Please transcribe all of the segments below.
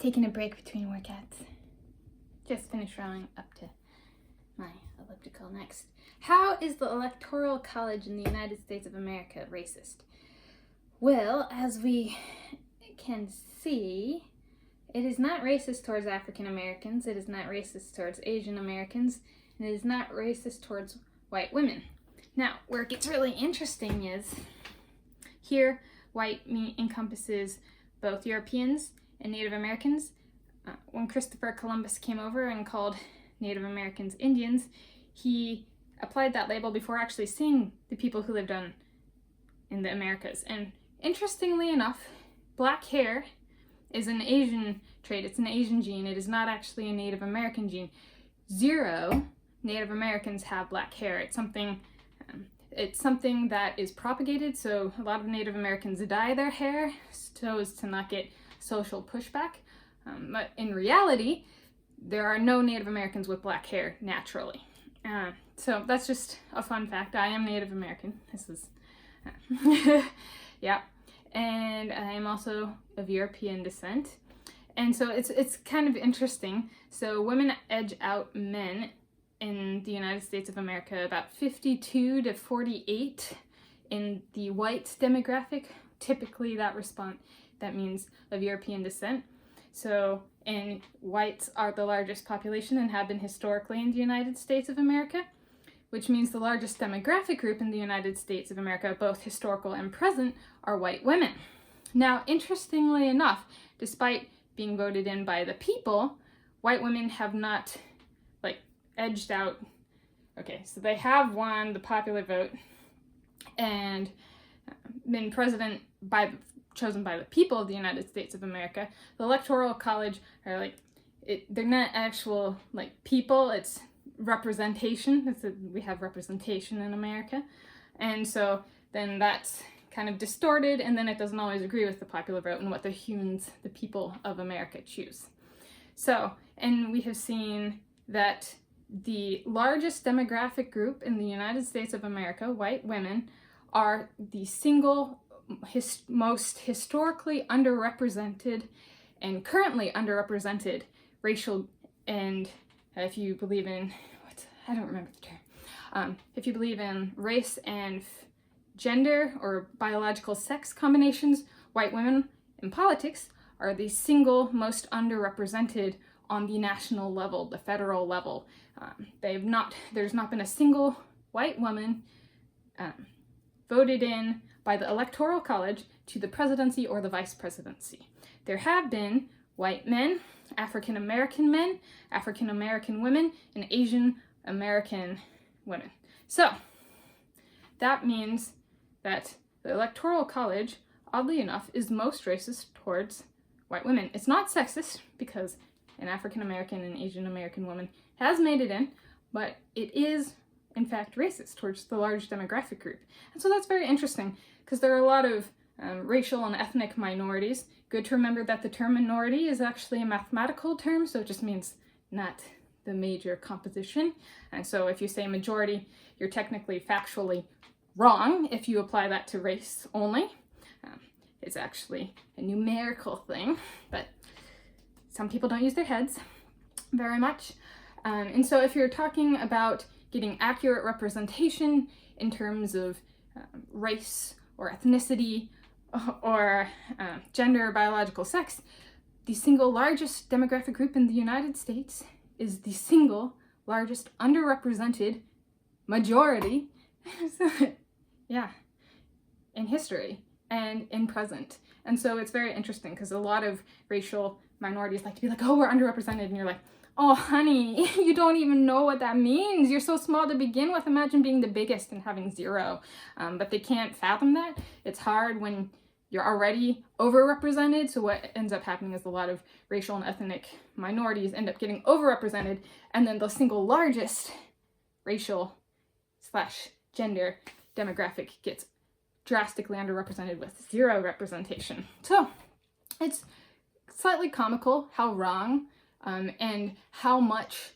taking a break between workouts. Just finished rowing up to my elliptical next. How is the Electoral College in the United States of America racist? Well, as we can see, it is not racist towards African Americans, it is not racist towards Asian Americans, and it is not racist towards white women. Now, where it gets really interesting is, here, white encompasses both Europeans and Native Americans. When Christopher Columbus came over and called Native Americans Indians, he applied that label before actually seeing the people who lived in the Americas. And interestingly enough, black hair is an Asian trait. It's an Asian gene. It is not actually a Native American gene. 0 Native Americans have black hair. It's something that is propagated, so a lot of Native Americans dye their hair so as to not get social pushback. But in reality, there are no Native Americans with black hair naturally. So that's just a fun fact. I am Native American. This is, yeah. And I am also of European descent. And so it's kind of interesting. So women edge out men in the United States of America about 52 to 48 in the white demographic. Typically that means of European descent. So, and whites are the largest population and have been historically in the United States of America, which means the largest demographic group in the United States of America, both historical and present, are white women. Now, interestingly enough, despite being voted in by the people, white women have not, edged out. Okay, so they have won the popular vote and been president chosen by the people of the United States of America. The Electoral College are they're not actual people, it's representation. We have representation in America. And so then that's kind of distorted, and then it doesn't always agree with the popular vote and what the people of America choose. So, and we have seen that the largest demographic group in the United States of America, white women, are the single most historically underrepresented and currently underrepresented racial, and if you believe in, I don't remember the term, if you believe in race and gender or biological sex combinations, white women in politics are the single most underrepresented on the national level, the federal level. There's not been a single white woman voted in by the Electoral College to the presidency or the vice presidency. There have been white men, African American men, African American women, and Asian American women. So that means that the Electoral College, oddly enough, is most racist towards white women. It's not sexist because an African American and Asian American woman has made it in, but it is in fact racist towards the large demographic group. And so that's very interesting because there are a lot of racial and ethnic minorities. Good to remember that the term minority is actually a mathematical term, so it just means not the major composition. And so if you say majority, you're technically factually wrong if you apply that to race only. It's actually a numerical thing, but some people don't use their heads very much. And so if you're talking about getting accurate representation in terms of race or ethnicity or gender or biological sex, the single largest demographic group in the United States is the single largest underrepresented majority, yeah, in history and in present. And so it's very interesting because a lot of racial minorities like to be like, oh, we're underrepresented, and you're like, oh, honey, you don't even know what that means. You're so small to begin with. Imagine being the biggest and having 0. But they can't fathom that. It's hard when you're already overrepresented. So what ends up happening is a lot of racial and ethnic minorities end up getting overrepresented, and then the single largest racial / gender demographic gets drastically underrepresented with 0 representation. So it's slightly comical how wrong and how much,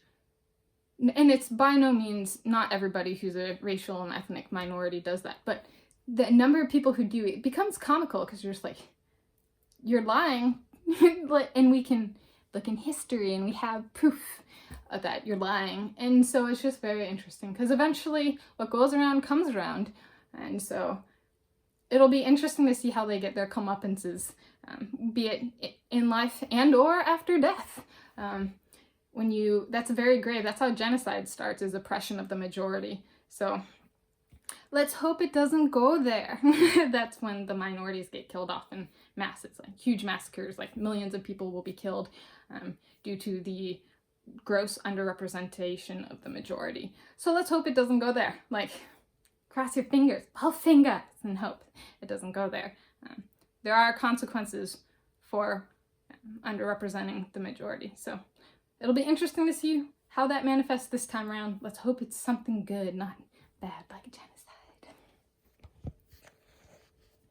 and it's by no means not everybody who's a racial and ethnic minority does that, but the number of people who do it becomes comical because you're just like, you're lying and we can look in history and we have proof that you're lying. And so it's just very interesting because eventually what goes around comes around. And so it'll be interesting to see how they get their comeuppances, be it in life and or after death. That's very grave. That's how genocide starts, is oppression of the majority. So let's hope it doesn't go there. That's when the minorities get killed off in mass. It's like huge massacres, like millions of people will be killed due to the gross underrepresentation of the majority. So let's hope it doesn't go there. Like, cross your fingers, both fingers, and hope it doesn't go there. There are consequences for underrepresenting the majority. So it'll be interesting to see how that manifests this time around. Let's hope it's something good, not bad like a genocide.